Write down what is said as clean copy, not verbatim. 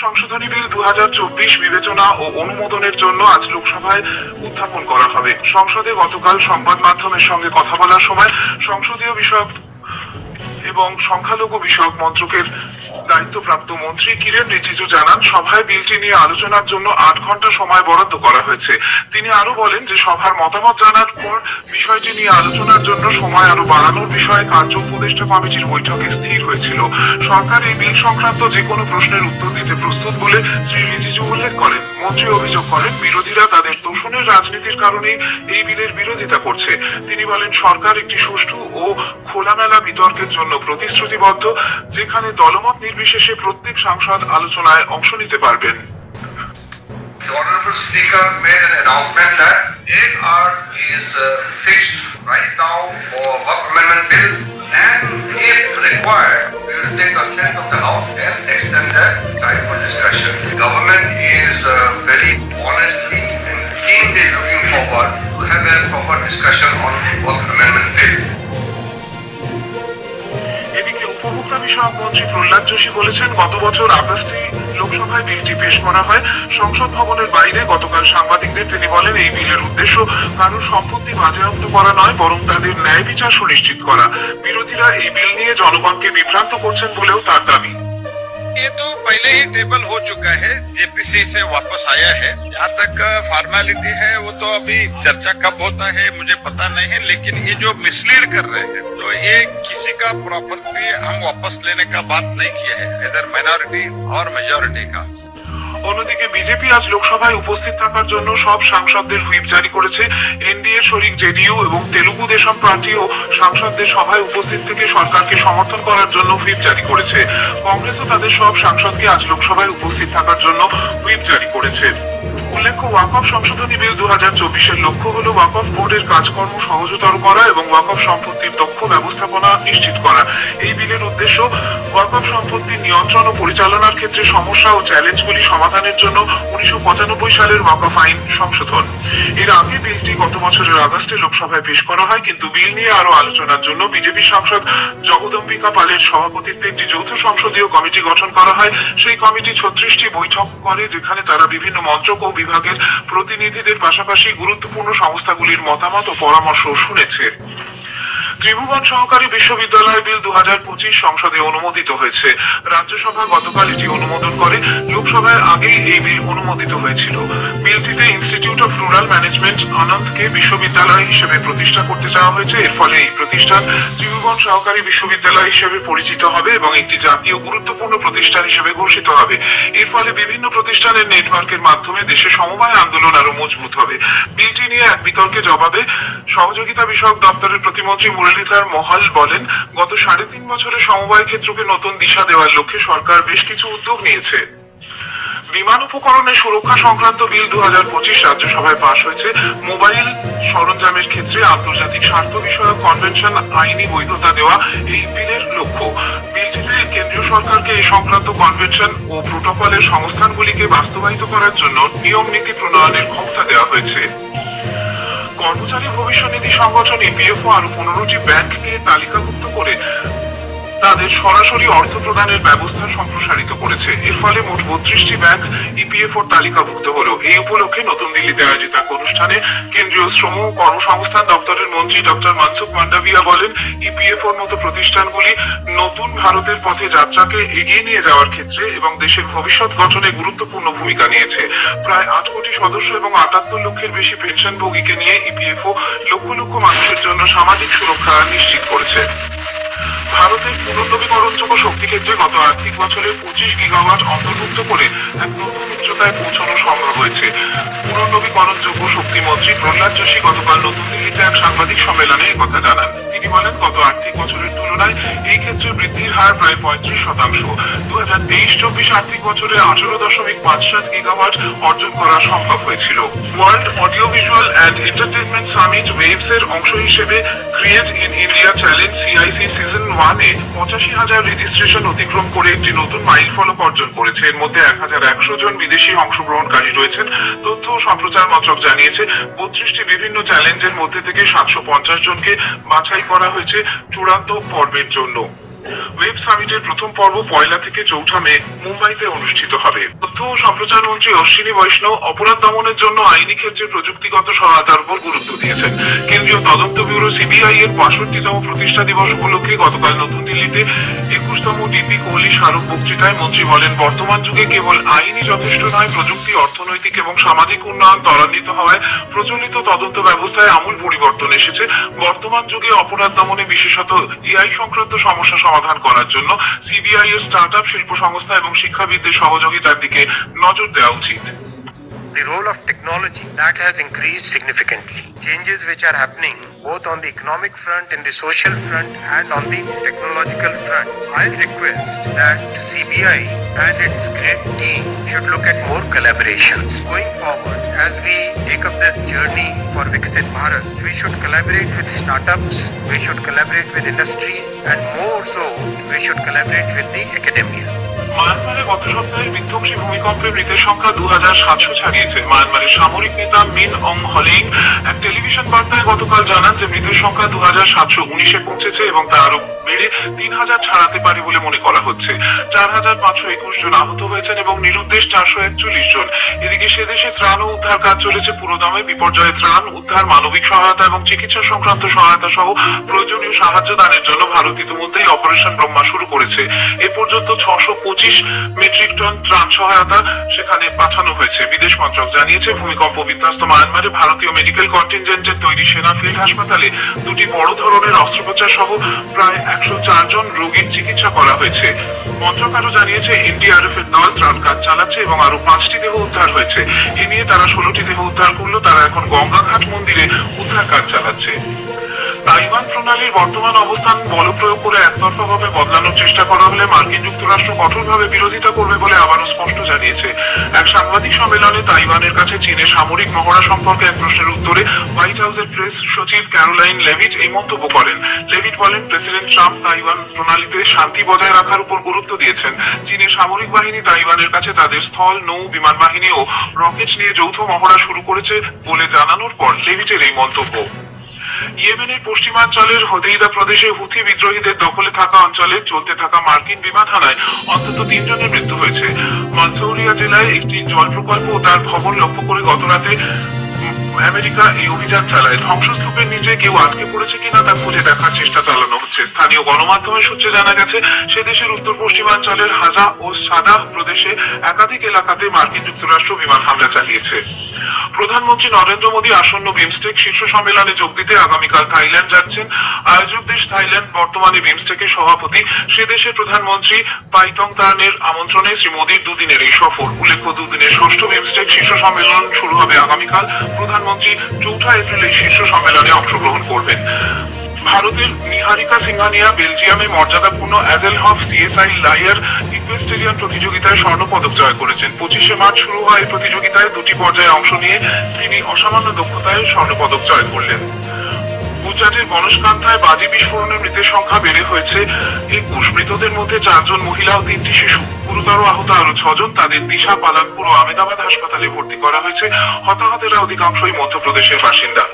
সংশোধনী বিল 2024 বিবেচনা ও অনুমোদনের জন্য আজ লোকসভায় উত্থাপন করা হবে। সংসদে গতকাল সংবাদ মাধ্যমের সঙ্গে কথা বলার সময় সংসদীয় বিষয়ক এবং সংখ্যালঘু বিষয়ক মন্ত্রকের দায়িত্বপ্রাপ্ত মন্ত্রী কিরেন রিজিজু জানান, সভায় বিলটি নিয়ে আলোচনার জন্য 8 ঘন্টা সময় বরাদ্দ করা হয়েছে। তিনি আরো বলেন যে সভার মতামত জানার পর বিষয়টি নিয়ে আলোচনার জন্য সময় আরো বাড়ানোর বিষয়ে কার্য উপদেষ্টা কমিটির বৈঠকে স্থির হয়েছিল। সরকার এই বিল সংক্রান্ত যে কোনো প্রশ্নের উত্তর দিতে প্রস্তুত বলে শ্রী রিজিজু উল্লেখ করেন। মন্ত্রী অভিযোগ করেন, বিরোধীরা তাদের তোষণের রাজনীতির কারণেই এই বিলের বিরোধিতা করছে। তিনি বলেন, সরকার একটি সুষ্ঠু ও খোলামেলা বিতর্কের জন্য প্রতিশ্রুতিবদ্ধ, যেখানে দলমত নির্বিশেষে প্রত্যেক সাংসদ আলোচনায় অংশ নিতে পারবেন। The Honorable Speaker made an announcement that 8 hours is fixed right now for work amendment bill, and if required, we will take the strength of the House and extend that time for discussion. The government is very honestly and keenly looking forward to have a proper discussion on work amendment bill. এদিকে উপভোক্তা বিষয়ক মন্ত্রী প্রহ্লাদ যোশী বলেছেন, গত বছর আগস্টে লোকসভায় বিলটি পেশ করা হয়। সংসদ ভবনের বাইরে গতকাল সাংবাদিকদের তিনি বলেন, এই বিলের উদ্দেশ্য কারোর সম্পত্তি বাজেয়াপ্ত করা নয়, বরং তাদের ন্যায় বিচার সুনিশ্চিত করা। বিরোধীরা এই বিল নিয়ে জনগণকে বিভ্রান্ত করছেন বলেও তার দাবি। ये तो पहले ही टेबल हो चुका है, जेपीसी से वापस आया है। जहाँ तक फॉर्मेलिटी है वो तो अभी चर्चा कब होता है मुझे पता नहीं है, लेकिन ये जो मिसलीड कर रहे हैं तो ये किसी का प्रॉपर्टी हम वापस लेने का बात नहीं किया है, इधर माइनॉरिटी और मेजॉरिटी का। অন্যদিকে বিজেপি আজ লোকসভায় উপস্থিত থাকার জন্য সব সাংসদদের হুইপ জারি করেছে। এনডিএ শরিক জেডিইউ এবং তেলুগু দেশম পার্টিও সাংসদদের সভায় উপস্থিত থেকে সরকারকে সমর্থন করার জন্য হুইপ জারি করেছে। কংগ্রেসও তাদের সব সাংসদকে আজ লোকসভায় উপস্থিত থাকার জন্য হুইপ জারি করেছে। উল্লেখ্য, ওয়াকফ সংশোধনী বিল 2024-এর লক্ষ্য হল ওয়াকফ বোর্ডের কাজকর্ম সহজতর করা এবং ওয়াকফ সম্পত্তির দক্ষ ব্যবস্থাপনা নিশ্চিত করা। এই বিলের উদ্দেশ্য ওয়াকফ সম্পত্তির নিয়ন্ত্রণ ও পরিচালনার ক্ষেত্রে সমস্যা ও চ্যালেঞ্জগুলি সমাধানের জন্য 1995 সালের ওয়াকফ আইন সংশোধন। এর আগে বিলটি গত বছরের আগস্টে লোকসভায় পেশ করা হয়, কিন্তু বিল নিয়ে আরো আলোচনার জন্য বিজেপি সাংসদ জগদম্বিকা পালের সভাপতিত্বে একটি যৌথ সংসদীয় কমিটি গঠন করা হয়। সেই কমিটি 36টি বৈঠক করে, যেখানে তারা বিভিন্ন মন্ত্রক ও বিভাগের প্রতিনিধিদের পাশাপাশি গুরুত্বপূর্ণ সংস্থাগুলির মতামত ও পরামর্শ শুনেছে। ত্রিভুবন সহকারী বিশ্ববিদ্যালয় বিল 2025 সংসদে অনুমোদিত হয়েছে। রাজ্যসভা গতকাল এটি অনুমোদন করে। লোকসভায় আগেই এই বিল অনুমোদিত হয়েছিল। বিলটিতে ইনস্টিটিউট অফ রুরাল ম্যানেজমেন্ট আনন্দকে বিশ্ববিদ্যালয় হিসেবে প্রতিষ্ঠা করতে চাওয়া হয়েছে। এর ফলে এই প্রতিষ্ঠান ত্রিভুবন সহকারী বিশ্ববিদ্যালয় হিসেবে পরিচিত হবে এবং একটি জাতীয় গুরুত্বপূর্ণ প্রতিষ্ঠান হিসেবে ঘোষিত হবে। এর ফলে বিভিন্ন প্রতিষ্ঠানের নেটওয়ার্কের মাধ্যমে দেশে সমবায় আন্দোলন আরো মজবুত হবে। বিলটি নিয়ে এক বিতর্কে জবাবে সহযোগিতা বিষয়ক দপ্তরের প্রতিমন্ত্রী মুরলীধর মহল বলেন, গত 3.5 বছরে সমবায় ক্ষেত্রকে নতুন দিশা দেওয়ার লক্ষ্যে সরকার বেশ কিছু উদ্যোগ নিয়েছে। বিমান উপকরণের সুরক্ষা সংক্রান্ত বিল 2025 রাজ্যসভায় পাশ হয়েছে। মোবাইল সরঞ্জামের ক্ষেত্রে আন্তর্জাতিক স্বার্থ বিষয়ক কনভেনশন আইনি বৈধতা দেওয়া এই বিলের লক্ষ্য। বিলটিতে কেন্দ্রীয় সরকারকে এই সংক্রান্ত কনভেনশন ও প্রোটোকলের সংস্থানগুলিকে বাস্তবায়িত করার জন্য নিয়ম নীতি প্রণয়নের ক্ষমতা দেওয়া হয়েছে। কর্মচারী ভবিষ্যনিধি সংগঠন ইপিএফও আরো 15টি ব্যাংককে তালিকাভুক্ত করে তাদের সরাসরি অর্থ প্রদানের ব্যবস্থা সম্প্রসারিত করেছে। এর ফলে মোট 32টি ব্যাংক ইপিএফওর তালিকাভুক্ত হলো। এই উপলক্ষে নতুন দিল্লিতে আয়োজিত এক অনুষ্ঠানে কেন্দ্রীয় শ্রম ও কর্মসংস্থান দপ্তরের মন্ত্রী ডক্টর মনসুখ মান্ডাভিয়া বলেন, ইপিএফওর মতো প্রতিষ্ঠানগুলি নতুন ভারতের পথে যাত্রাকে এগিয়ে নিয়ে যাওয়ার ক্ষেত্রে এবং দেশের ভবিষ্যৎ গঠনে গুরুত্বপূর্ণ ভূমিকা নিয়েছে। প্রায় 8 কোটি সদস্য এবং 78 লক্ষের বেশি পেনশনভোগীকে নিয়ে ইপিএফও লক্ষ লক্ষ মানুষের জন্য সামাজিক সুরক্ষা নিশ্চিত করেছে। ভারতের পুনর্নবীকরণযোগ্য শক্তি ক্ষেত্রে গত আর্থিক বছরে 25 গিগাওয়াট অন্তর্ভুক্ত করে এক নতুন উচ্চতায় পৌঁছানো সম্ভব হয়েছে। পুনর্নবীকরণযোগ্য শক্তি মন্ত্রী প্রহ্লাদ যোশী গতকাল নতুন দিল্লিতে এক সাংবাদিক সম্মেলনে এই কথা জানান। তিনি বলেন, গত আর্থিক বছরের তুলনায় এই ক্ষেত্রে বৃদ্ধির হার প্রায় 35%। 2023-24 আর্থিক বছরে 18.57 গিগাওয়াট অর্জন করা সম্ভব হয়েছিল। World audio visual and entertainment summit waves এর অংশ হিসেবে create in India challenge CIC season 1-এ 85,000 রেজিস্ট্রেশন অতিক্রম করে একটি নতুন মাইল ফলক অর্জন করেছে। এর মধ্যে 1,100 জন বিদেশি অংশগ্রহণকারী রয়েছেন। তথ্য ও সম্প্রচার মন্ত্রক জানিয়েছে, 32টি বিভিন্ন চ্যালেঞ্জের মধ্যে থেকে 750 জনকে বাছাই করা হয়েছে চূড়ান্ত পর্বের জন্য। ওয়েব সামিটের প্রথম পর্ব 1 থেকে 4 মে মুম্বাইতে অনুষ্ঠিত হবে। তথ্য ও সম্প্রচার মন্ত্রী অশ্বিনী বৈষ্ণব অপরাধ দমনের জন্য আইনি ক্ষেত্রে প্রযুক্তিগত সহায়তার উপর গুরুত্ব দিয়েছেন। কেন্দ্রীয় তদন্ত ব্যুরো সিবিআই এর 65তম প্রতিষ্ঠা দিবস উপলক্ষে গতকাল নতুন দিল্লিতে 21তম ডিপি কোহলি স্মারক বক্তৃতায় মন্ত্রী বলেন, বর্তমান যুগে কেবল আইনই যথেষ্ট নয়, প্রযুক্তি, অর্থনৈতিক এবং সামাজিক উন্নয়ন ত্বরান্বিত হওয়ায় প্রচলিত তদন্ত ব্যবস্থায় আমূল পরিবর্তন এসেছে। বর্তমান যুগে অপরাধ দমনে বিশেষত এআই সংক্রান্ত সমস্যা সমাধান করার জন্য সিবিআই এর স্টার্টআপ, শিল্প সংস্থা এবং শিক্ষাবিদদের সহযোগিতার দিকে নজর দেওয়া উচিত। The role of technology that has increased significantly. Changes which are happening both on the economic front, in the social front and on the technological front. I request that CBI and its great team should look at more collaborations. Going forward, as we take up this journey for Viksit Bharat, we should collaborate with startups, we should collaborate with industry, and more so, we should collaborate with the academia. মায়ানমারে গত সপ্তাহে বিধ্বংসী ভূমিকম্পে মৃতের সংখ্যা 2700 ছাড়িয়েছে। মায়ানমারের সামরিক নেতা মিন অং হলিং এক টেলিভিশন বার্তায় গতকাল জানান যে মৃতের সংখ্যা 2719-এ পৌঁছেছে এবং তা আরো বেড়ে 3000 ছাড়াতে পারে বলে মনে করা হচ্ছে। 4521 জন আহত হয়েছেন এবং নিরুদ্দেশ 441 জন। এদিকে সে দেশে ত্রাণ ও উদ্ধার কাজ চলেছে পুরোদমে। বিপর্যয়ে ত্রাণ, উদ্ধার, মানবিক সহায়তা এবং চিকিৎসা সংক্রান্ত সহায়তা সহ প্রয়োজনীয় সাহায্য দানের জন্য ভারত ইতিমধ্যেই অপারেশন ব্রহ্মা শুরু করেছে। এ পর্যন্ত 625 মেট্রিক টন ত্রাণ সহায়তা সেখানে পাঠানো হয়েছে। বিদেশ মন্ত্রক জানিয়েছে, ভূমিকম্প বিধ্বস্ত মায়ানমারে ভারতীয় মেডিকেল কন্টিনজেন্টের তৈরি সেনা ফিল্ড হাসপাতালে 2টি বড় ধরনের অস্ত্রোপচার সহ প্রায় 104 জন রোগীর চিকিৎসা করা হয়েছে। মন্ত্রক আরো জানিয়েছে, এনডিআরএফ এর দল ত্রাণ কাজ চালাচ্ছে এবং আরো 5টি দেহ উদ্ধার হয়েছে। এ নিয়ে তারা 16টি দেহ উদ্ধার করলো। তারা এখন গঙ্গাঘাট মন্দিরে উদ্ধার কাজ চালাচ্ছে। তাইওয়ান প্রণালীর বর্তমান অবস্থান বলপ্রয়োগ করে একতরফাভাবে বদলানোর চেষ্টা করা হলে মার্কিন যুক্তরাষ্ট্র কঠোরভাবে বিরোধিতা করবে বলে আবারও স্পষ্ট জানিয়েছে। এক সাংবাদিক সম্মেলনে তাইওয়ানের কাছে চীনের সামরিক মহড়া সম্পর্কে এক প্রশ্নের উত্তরে হোয়াইট হাউসের প্রেস সচিব ক্যারোলাইন লেভিট এই মন্তব্য করেন। লেভিট বলেন, প্রেসিডেন্ট ট্রাম্প তাইওয়ান প্রণালীতে শান্তি বজায় রাখার উপর গুরুত্ব দিয়েছেন। চীনের সামরিক বাহিনী তাইওয়ানের কাছে তাদের স্থল, নৌ, বিমান বাহিনী ও রকেট নিয়ে যৌথ মহড়া শুরু করেছে বলে জানানোর পর লেভিটের এই মন্তব্য। ইয়েমেনের পশ্চিমাঞ্চলের হোদেইদা প্রদেশে হুথি বিদ্রোহীদের দখলে থাকা অঞ্চলে চলতে থাকা মার্কিন বিমান হামলায় অন্তত 3 জনের মৃত্যু হয়েছে। মানসৌরিয়া জেলায় একটি জল প্রকল্প ও তার ভবন লক্ষ্য করে গতরাতে আমেরিকা এই অভিযান চালায়। ধ্বংসস্তূপের নিচে কেউ আটকে পড়েছে কিনা তা খুঁজে দেখার চেষ্টা চালানো হচ্ছে। স্থানীয় গণমাধ্যমের সূত্রে জানা গেছে, সে দেশের উত্তর পশ্চিমাঞ্চলের হাজা ও সাদাহ প্রদেশে একাধিক এলাকাতে মার্কিন যুক্তরাষ্ট্র বিমান হামলা চালিয়েছে। প্রধানমন্ত্রী নরেন্দ্র মোদী আসন্ন বিমস্টেক শীর্ষ সম্মেলনে যোগ দিতে আগামীকাল থাইল্যান্ড যাচ্ছেন। আয়োজক দেশ থাইল্যান্ড, বর্তমানে বিমস্টেকের সভাপতি। সে দেশের প্রধানমন্ত্রী পাইতংতানের আমন্ত্রণে শ্রী মোদীর দুদিনের এই সফর। উল্লেখ্য, দুদিনের ষষ্ঠ বিমস্টেক শীর্ষ সম্মেলন শুরু হবে আগামীকাল। প্রধানমন্ত্রী 4 এপ্রিল এই শীর্ষ সম্মেলনে অংশগ্রহণ করবেন। ভারতের নিহারিকা সিংহানিয়া বেলজিয়ামে মর্যাদাপূর্ণ অ্যাজেলহফ সিএসআই লাইয়ার ইকুয়েস্টেরিয়ান প্রতিযোগিতায় স্বর্ণপদক জয় করেছেন। 25শে মার্চ শুরু হয় এই প্রতিযোগিতায়। 2টি পর্যায়ে অংশ নিয়ে তিনি অসামান্য দক্ষতায় স্বর্ণপদক জয় করলেন। গুজরাটের বনসকান্থায় বাজি বিস্ফোরণে মৃতের সংখ্যা বেড়ে হয়েছে 21। মৃতদের মধ্যে 4 জন মহিলা ও 3টি শিশু। গুরুতর আহত আরো 6 জন। তাদের দিশা, পালানপুর ও আমেদাবাদ হাসপাতালে ভর্তি করা হয়েছে। হতাহতেরা অধিকাংশই মধ্যপ্রদেশের বাসিন্দা।